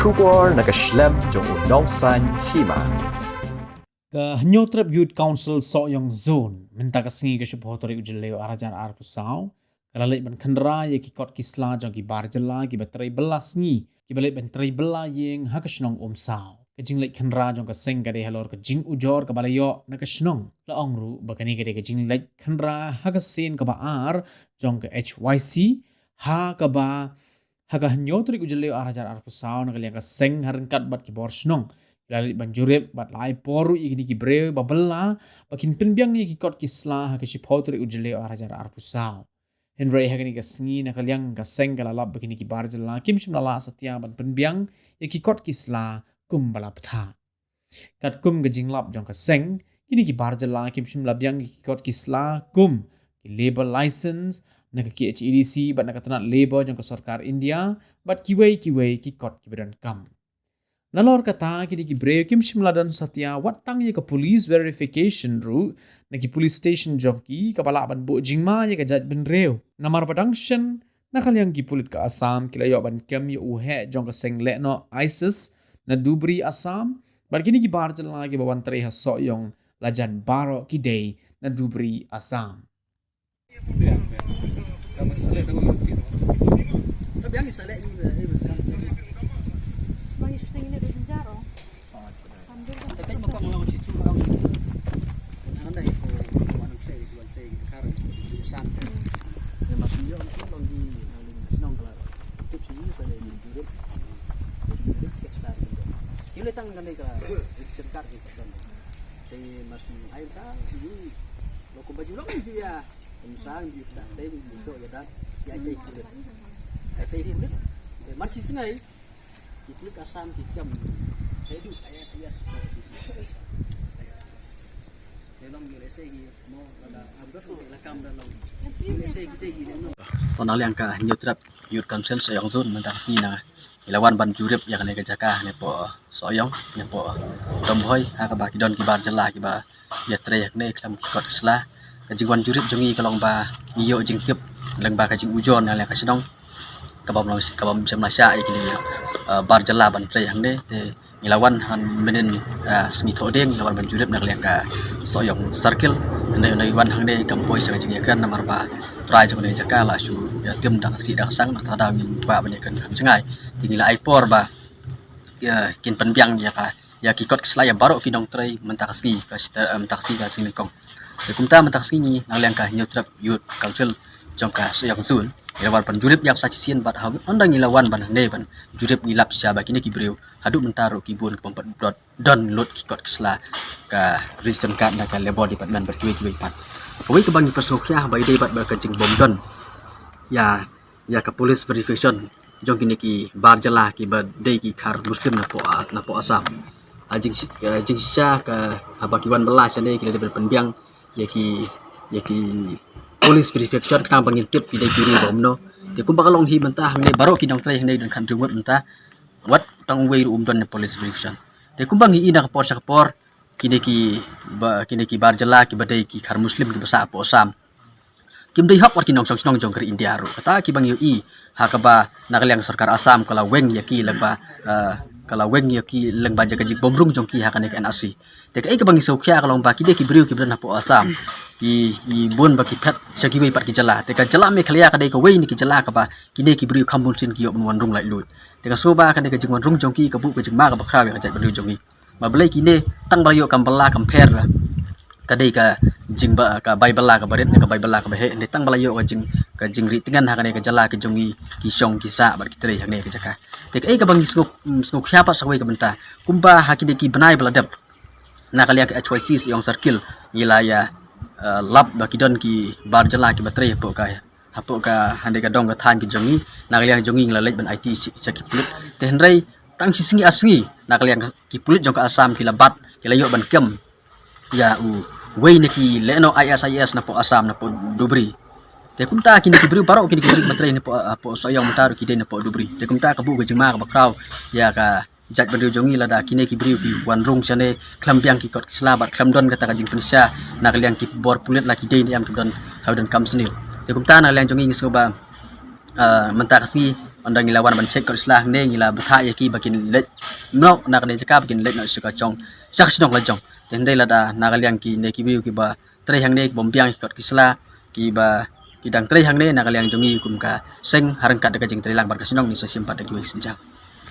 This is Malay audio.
Shubor Nakashlem Jong Unongsan Hima. Ke Nyotrap Youth Council so yang zone minta kesengi ke syubuh tori ujeleo arajar arpusau kalalik ban kendra ye ki kot kisla jang ki barjela ki batrai belas ngi ki balik ban trai bela yeng ha kesnong umsau kejing lek kendra jang ke seng kade halor ke jing ujor ke balayo na kesnong la ongru bakani kade kejing lek kendra ha kesin ke baar jang ke HYC ha ke ba ha ke Nyotrap ujeleo arajar arpusau na kalian ke seng harengkat bat ki borsnong lalit banjurip bat lai poru ikini ki breu babela bakin penbiang ni ki kot kisla ha ki shipotri ujele arajar arpusau Henry ha kini kasngi na kalyang kaseng kalalap bakini ki barjela kim shimlala satya ban penbiang ye ki kot kisla kum balaptha kat kum gajinglap jong kaseng kini ki barjela kim shimlabyang ki kot kisla kum ki labor license na ki HEDC bat na katanat labor jong ka sarkar India bat kiwei ki kot ki bedan kam Nalor kata kini ki breu kim shimladan satya watang ye ke police verification ru na ki police station joki kapala ban bo jingma ye ke jaj ben reu namar padangshen nakal yang ki pulit ka Assam kila yo ban kem ye uhe jong ka seng le no ISIS na dubri Assam ban kini ki barjal lagi bawan tre ha so yong lajan baro ki day na dubri Assam Tang kan ka cerkat gitu kan. Thì mà ai ta thì nó cũng bao nhiêu lắm chứ à. Mình sáng gì đã đây mình sợ vậy đó. Vậy thì cái thấy hiện đấy. Để mắt chỉ này. Thì lúc Assam thì cầm thấy đủ IS. Để lòng như sẽ gì nó là rất là cam là lòng. Như sẽ cái gì nó. Tonal yang ka Nyotrap Youth Council sayang zone mentang sini na ilawan ban jurip yang ne kejaka ne po soyong ne po domhoy ha ka ba ki don ki bar jala ki ba ya tre yak ne klam ki kot sla ka jingwan jurip jongi kalong ba ngiyo jing tip leng ba ka jing ujon na le ka sidong ka bam sem lasya ki bar jala ban tre yang ne te ilawan han menen sngi thodeng ilawan ban jurip na kaleng ka soyong circle ne wan hang ne kampoi sang jing yakran namar ba try cho nên jaka la su ya tim dang si dang sang na thada min ba banyak kan sengai tinggal aipor ba ya kin penbiang ya ki kot slaya baro ki dong trai mentaksi ka mentaksi ka sing kong de kumta mentaksi ni nang leng ka Nyotrap Youth Council jongka sayang sun ilawan penjurip yak saksien bat ha andang ilawan ban ne ban jurip ngilap sya ba kini ki breu hadu mentaro ki bun kompat dot don lot ki kot sla ka reason card na ka labor department berkiwi pat Kawai kebangi persokya bai dei bat berkecing bom don ya ke police verification jong kini ki bar jala ki ba dei ki khar muslim na po Assam jing sya ka habakiwan belas ne ki lebih penbiang ya ki police verification kang pangintip ki dei kiri bom no de kum bakalong hi mentah ne baro ki dong trai ne don kan reward mentah wat tang wei don ne police verification de kum bangi ina ka por kini ki bar jala ki badai ki khar muslim ki basa po Assam kim dei hak war ki nong song jong ker India ro kata ki bang ui ha ka ba nakalyang sarkar Assam kala weng ya ki leba kala weng ya ki leng ba jaga jik bomrung jong ki ha kan NRC te ka bang so khya kalong ba ki de ki briu ki bran po Assam i bon ba ki phat saki wei pat ki jala te ka jala me khlia ka dei ka wei ni ki jala ka ba ki de ki briu khambun sin ki yo wan rung lai lut te ka so ba ka de ka jing wan rung jong ki ka bu ka jing ma ka ba khra ka jat briu jong ki ma belai kini tang balayo kambala compare la kadai ka jing ba ka bible la ka barit ka bible la ka he ni tang balayo ka jing ri tingan ha ka ne ka jala ka jongi ki song ki sa bar ki tre ha ne ka jaka te ka bang snuk khya pa sawi ka benta kumba ha ki de ki banai baladap na kaliya ka HYC yung circle ilaya lab ba ki don ki bar jala ki batre po ka hapo ka hande ka dong ka than ki jongi na kaliya jongi nglalai ban IT chaki pulit te henrai tang singi asngi nak liang ki pulit jong ka Assam ki labat ki layo ban kem ya wei ne ki leno IS na po Assam na po dubri te kumta kini ki bri baro kini ki bri matre ne po soyong matar ki de na po dubri te kumta ka bu ga jema ka bakraw ya ka jat ban jongi lada kini ki bri ki wan rung chane klampiang ki kot slabat klamdon kata ka jing pensya nak liang ki bor pulit la ki de am ki don haudan kam snil te kumta na liang jongi ngi soba mentakasi ondang ilawan ban cek ko islah ne ngila butha ya ki bakin let no nak ne jaka bakin let no suka chong sak sinong la jong den dai la da nagaliang ki ne ki biu ki ba tre hang ne bom piang ki kisla ki ba ki dang tre hang ne nagaliang jongi kum ka seng harang ka daga jing tre lang bar ka sinong ni sa simpat da ki wei sinjang